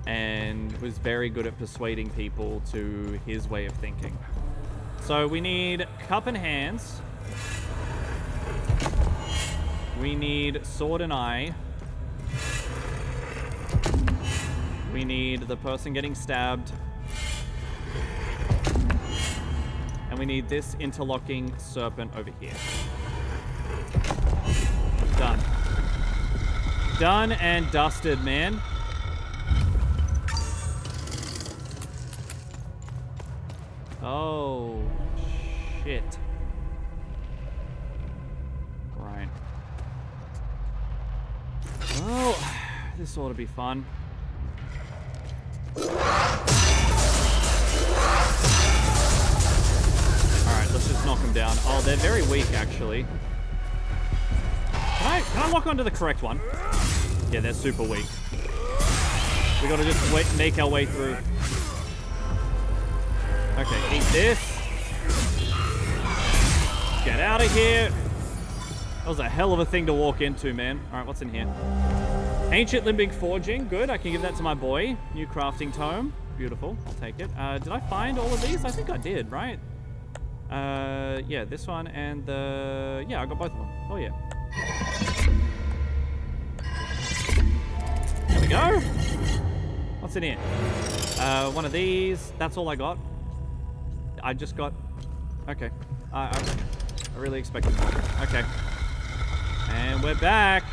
and was very good at persuading people to his way of thinking. So we need cup and hands. We need sword and eye. We need the person getting stabbed. And we need this interlocking serpent over here. Done. Done and dusted, man. Oh, shit. Right. Oh, this ought to be fun. Alright, let's just knock them down. Oh, they're very weak, actually. Can I lock onto the correct one? Yeah, they're super weak. We gotta just make our way through. Okay, eat this. Get out of here. That was a hell of a thing to walk into, man. Alright, what's in here? Ancient limbic forging. Good, I can give that to my boy. New crafting tome. Beautiful, I'll take it. Did I find all of these? I think I did, right? Yeah, this one and the... Yeah, I got both of them. Oh, yeah. There we go. What's in here? One of these. That's all I got. I just got... Okay. I really expected more. Okay. And we're back.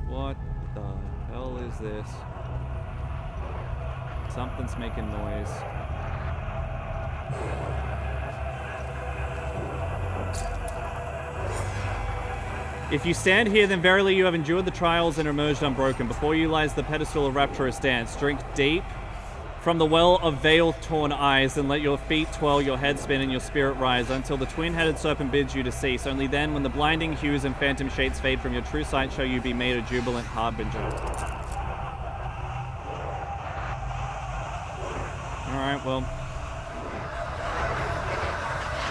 What the hell is this? Something's making noise. If you stand here, then verily you have endured the trials and emerged unbroken. Before you lies the pedestal of rapturous dance. Drink deep from the well of veil-torn eyes, and let your feet twirl, your head spin, and your spirit rise, until the twin-headed serpent bids you to cease. Only then, when the blinding hues and phantom shades fade from your true sight, shall you be made a jubilant harbinger. Alright, well.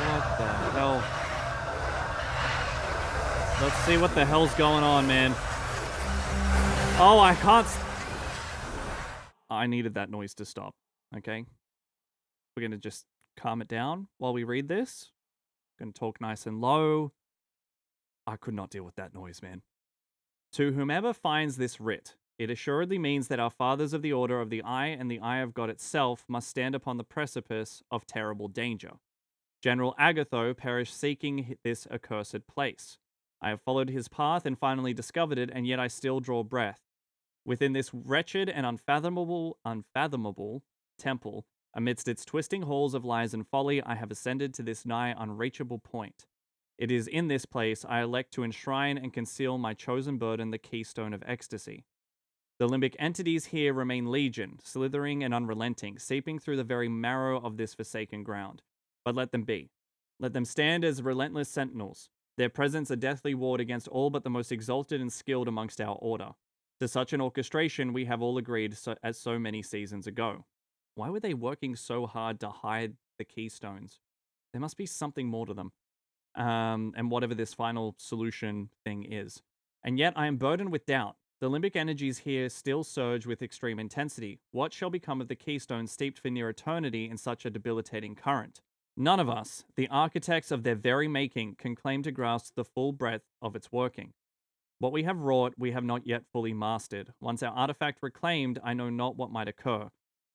What the hell? Let's see what the hell's going on, man. Oh, I can't... I needed that noise to stop, okay? We're going to just calm it down while we read this. Going to talk nice and low. I could not deal with that noise, man. To whomever finds this writ, it assuredly means that our fathers of the Order of the Eye and the Eye of God itself must stand upon the precipice of terrible danger. General Agatho perished seeking this accursed place. I have followed his path and finally discovered it, and yet I still draw breath. Within this wretched and unfathomable temple, amidst its twisting halls of lies and folly, I have ascended to this nigh unreachable point. It is in this place I elect to enshrine and conceal my chosen burden, the keystone of ecstasy. The limbic entities here remain legion, slithering and unrelenting, seeping through the very marrow of this forsaken ground. But let them be. Let them stand as relentless sentinels, their presence a deathly ward against all but the most exalted and skilled amongst our order. To such an orchestration we have all agreed as so many seasons ago. Why were they working so hard to hide the keystones? There must be something more to them. And whatever this final solution thing is. And yet I am burdened with doubt. The limbic energies here still surge with extreme intensity. What shall become of the keystone steeped for near eternity in such a debilitating current? None of us, the architects of their very making, can claim to grasp the full breadth of its working. What we have wrought, we have not yet fully mastered. Once our artifact reclaimed, I know not what might occur.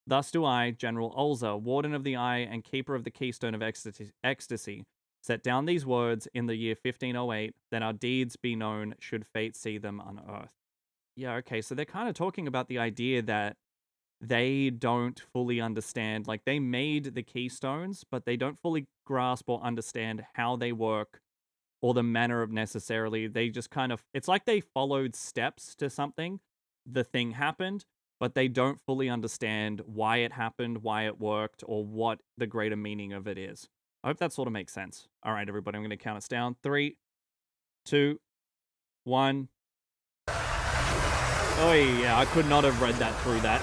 Thus do I, General Ulza, Warden of the Eye and Keeper of the Keystone of Ecstasy, set down these words in the year 1508, that our deeds be known should fate see them unearthed. Yeah, okay, so they're kind of talking about the idea that they don't fully understand, like they made the keystones, but they don't fully grasp or understand how they work or the manner of necessarily. They just kind of, it's like they followed steps to something, the thing happened, but they don't fully understand why it happened, why it worked, or what the greater meaning of it is. I hope that sort of makes sense. All right, everybody, I'm going to count us down. 3, 2, 1. Oh, yeah, I could not have read that through that.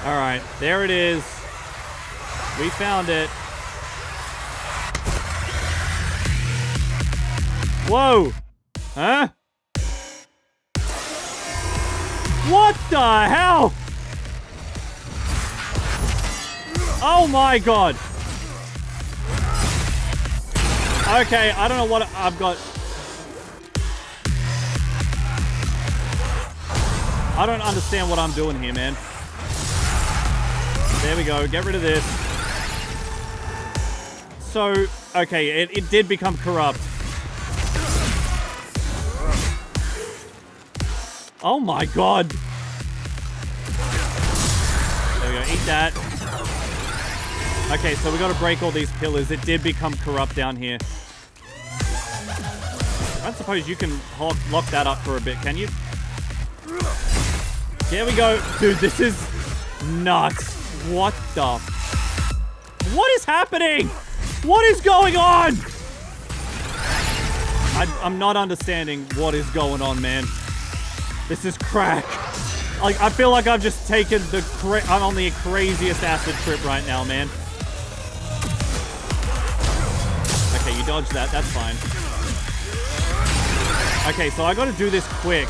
All right, there it is. We found it. Whoa! Huh? What the hell? Oh my god! Okay, I don't know what I've got. I don't understand what I'm doing here, man. There we go, get rid of this. So, okay, it did become corrupt. Oh my god. There we go, eat that. Okay, so we gotta break all these pillars. It did become corrupt down here. I don't suppose you can lock that up for a bit, can you? There we go. Dude, this is nuts. What the... What is happening? What is going on? I'm not understanding what is going on, man. This is crack. Like, I feel like I've just taken I'm on the craziest acid trip right now, man. Okay, you dodged that. That's fine. Okay, so I gotta do this quick.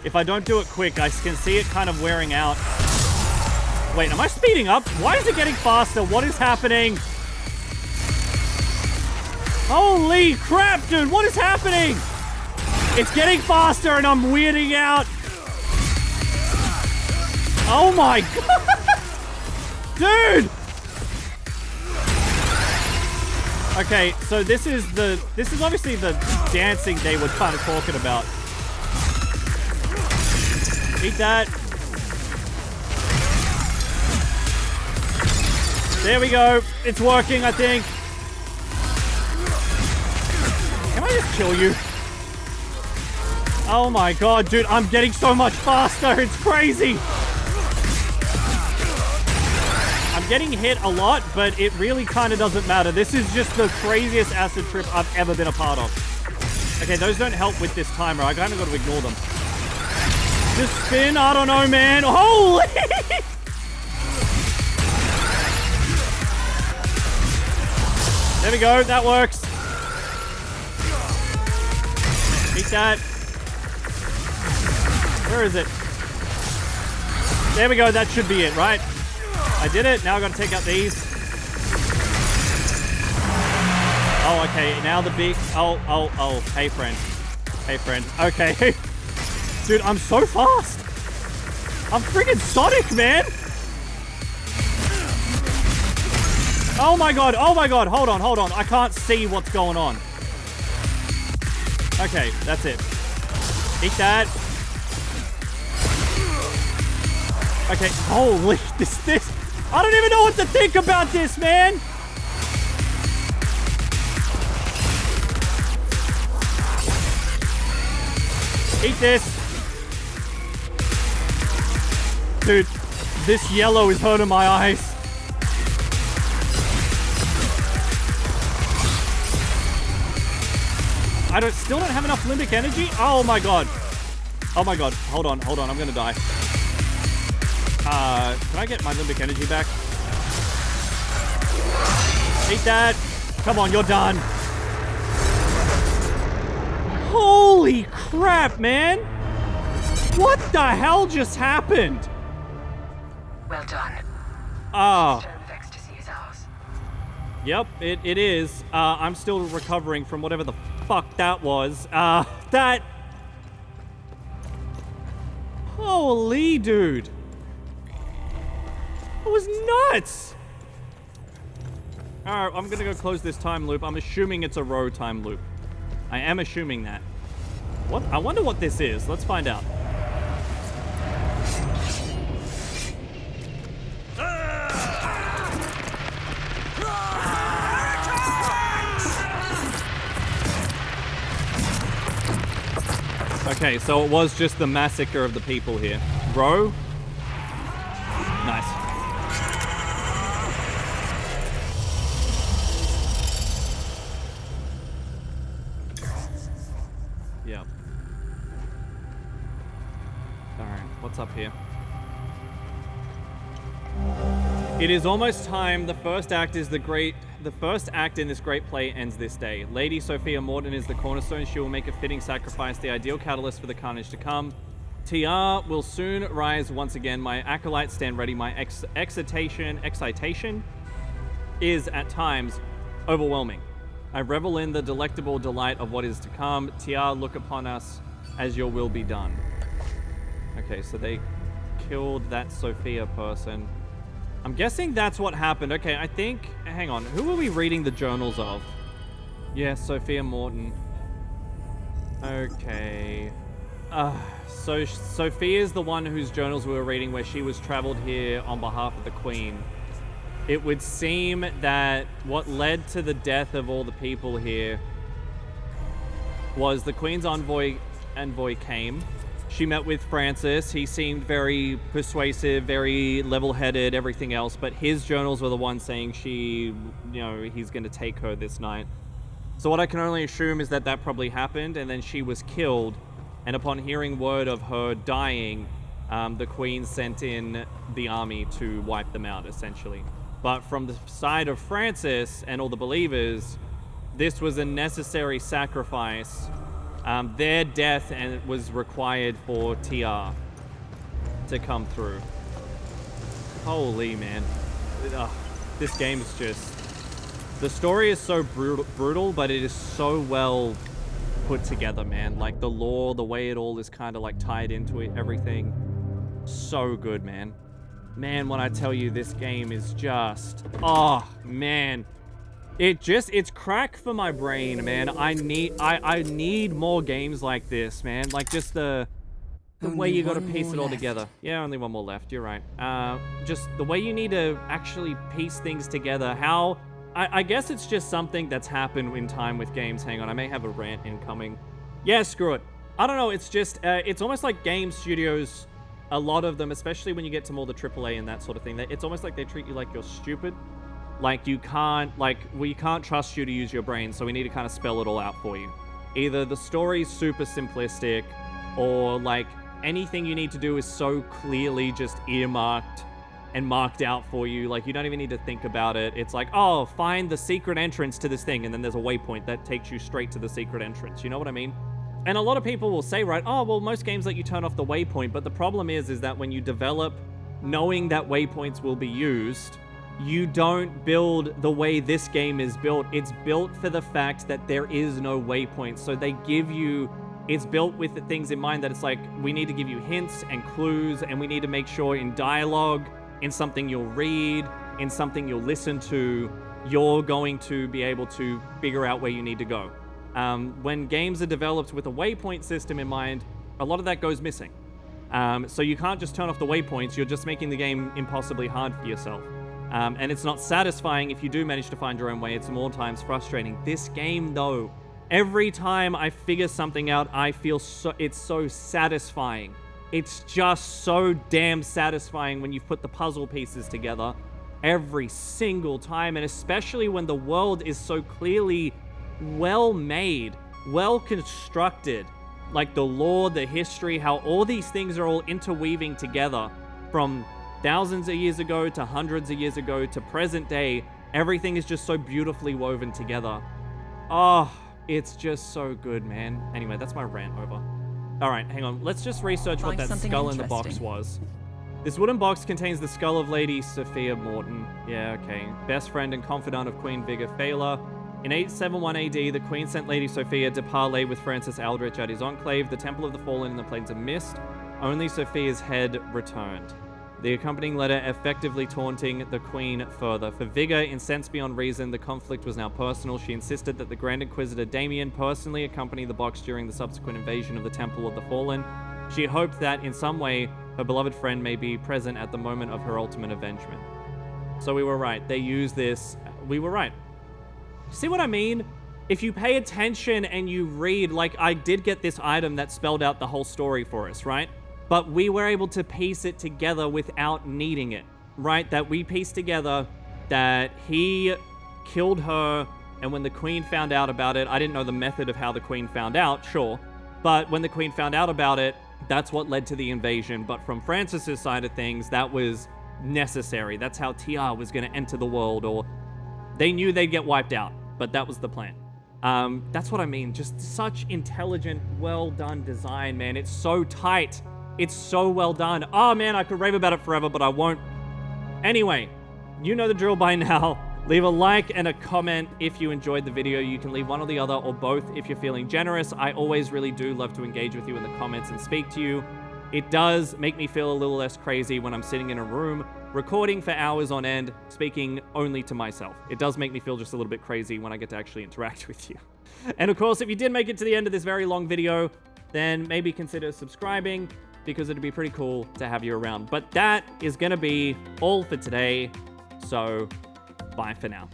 If I don't do it quick, I can see it kind of wearing out. Wait, am I speeding up? Why is it getting faster? What is happening? Holy crap, dude. What is happening? It's getting faster and I'm weirding out. Oh my god. Dude. Okay, so this is obviously the dancing they were kind of talking about. Eat that. There we go. It's working, I think. Can I just kill you? Oh my god, dude, I'm getting so much faster. It's crazy. getting hit a lot, but it really kind of doesn't matter. This is just the craziest acid trip I've ever been a part of. Okay, those don't help with this timer. I kind of got to ignore them. Just spin? I don't know, man. Holy! There we go. That works. Eat that. Where is it? There we go. That should be it, right? I did it. Now I got to take out these. Oh, okay. Now the big... Oh. Hey, friend. Hey, friend. Okay. Dude, I'm so fast. I'm freaking Sonic, man. Oh my god. Hold on. I can't see what's going on. Okay, that's it. Eat that. Okay, holy, this. I don't even know what to think about this, man. Eat this. Dude, this yellow is hurting my eyes. I still don't have enough limbic energy? Oh my god. Hold on. I'm gonna die. Can I get my limbic energy back? Eat that. Come on, you're done. Holy crap, man. What the hell just happened? Well done. Ah. Term of ecstasy is ours. Yep, it is. I'm still recovering from whatever the fuck that was. That... Holy dude. That was nuts. Alright, I'm gonna go close this time loop. I'm assuming it's a row time loop. I am assuming that. What? I wonder what this is. Let's find out. Okay, so it was just the massacre of the people here. Row? Nice. Yeah. Alright, what's up here? It is almost time. The first act in this great play ends this day. Lady Sophia Morton is the cornerstone. She will make a fitting sacrifice, the ideal catalyst for the carnage to come. TR will soon rise once again. My acolytes stand ready. My excitation is at times overwhelming. I revel in the delectable delight of what is to come. TR, look upon us as your will be done. Okay, so they killed that Sophia person. I'm guessing that's what happened. Okay, I think... Hang on. Who are we reading the journals of? Yes, Sophia Morton. Okay. So Sophia's the one whose journals we were reading where she was traveled here on behalf of the Queen. It would seem that what led to the death of all the people here was the Queen's envoy came. She met with Francis. He seemed very persuasive, very level-headed, everything else. But his journals were the ones saying he's going to take her this night. So what I can only assume is that probably happened, and then she was killed. And upon hearing word of her dying, the Queen sent in the army to wipe them out, essentially. But from the side of Francis and all the believers, this was a necessary sacrifice. Their death was required for TR to come through. Holy man. This game is just... The story is so brutal, but it is so well put together, man. Like, the lore, the way it all is kind of, like, tied into it, everything. So good, man. Man, when I tell you this game is just... Oh, man. It's crack for my brain, man. I need more games like this, man. Like, just the way you gotta piece it all together. Yeah, only one more left. You're right. Just the way you need to actually piece things together. How... I guess it's just something that's happened in time with games. Hang on, I may have a rant incoming. Yeah, screw it. I don't know, it's just... it's almost like game studios a lot of them, especially when you get to more the AAA and that sort of thing, it's almost like they treat you like you're stupid. Like you can't, we can't trust you to use your brain, so we need to kind of spell it all out for you. Either the story's super simplistic, or like anything you need to do is so clearly just earmarked and marked out for you. Like you don't even need to think about it. It's like, oh, find the secret entrance to this thing, and then there's a waypoint that takes you straight to the secret entrance. You know what I mean? And a lot of people will say, right, oh, well, most games let you turn off the waypoint, but the problem is that when you develop knowing that waypoints will be used, you don't build the way this game is built. It's built for the fact that there is no waypoint. So they give you, it's built with the things in mind that it's like, we need to give you hints and clues, and we need to make sure in dialogue, in something you'll read, in something you'll listen to, you're going to be able to figure out where you need to go. When games are developed with a waypoint system in mind, a lot of that goes missing. So you can't just turn off the waypoints, you're just making the game impossibly hard for yourself. And it's not satisfying if you do manage to find your own way. It's more times frustrating. This game, though, every time I figure something out, I feel it's so satisfying. It's just so damn satisfying when you've put the puzzle pieces together every single time, and especially when the world is so clearly well made, well constructed. Like the lore, the history, how all these things are all interweaving together from thousands of years ago to hundreds of years ago to present day. Everything is just so beautifully woven together. Oh, it's just so good, man. Anyway, that's my rant over. All right, hang on. Let's just research what that skull in the box was. This wooden box contains the skull of Lady Sophia Morton. Yeah, okay. Best friend and confidant of Queen Vigor Phaela. In 871 AD, the Queen sent Lady Sophia to parley with Francis Aldrich at his enclave, the Temple of the Fallen in the Plains of Mist. Only Sophia's head returned. The accompanying letter effectively taunting the Queen further. For Vigor, incensed beyond reason, the conflict was now personal. She insisted that the Grand Inquisitor Damien personally accompany the box during the subsequent invasion of the Temple of the Fallen. She hoped that, in some way, her beloved friend may be present at the moment of her ultimate avengement. So we were right. They used this. We were right. See what I mean? If you pay attention and you read, like I did get this item that spelled out the whole story for us, right? But we were able to piece it together without needing it, right? That we pieced together that he killed her, and when the Queen found out about it, I didn't know the method of how the Queen found out, sure. But when the Queen found out about it, that's what led to the invasion. But from Francis's side of things, that was necessary. That's how TR was going to enter the world, or they knew they'd get wiped out, but that was the plan. That's what I mean. Just such intelligent, well done design, man. It's so tight. It's so well done. Oh man, I could rave about it forever, but I won't. Anyway, you know the drill by now. Leave a like and a comment if you enjoyed the video. You can leave one or the other, or both if you're feeling generous. I always really do love to engage with you in the comments and speak to you. It does make me feel a little less crazy when I'm sitting in a room recording for hours on end, speaking only to myself. It does make me feel just a little bit crazy when I get to actually interact with you. And of course, if you did make it to the end of this very long video, then maybe consider subscribing, because it'd be pretty cool to have you around. But that is going to be all for today. So bye for now.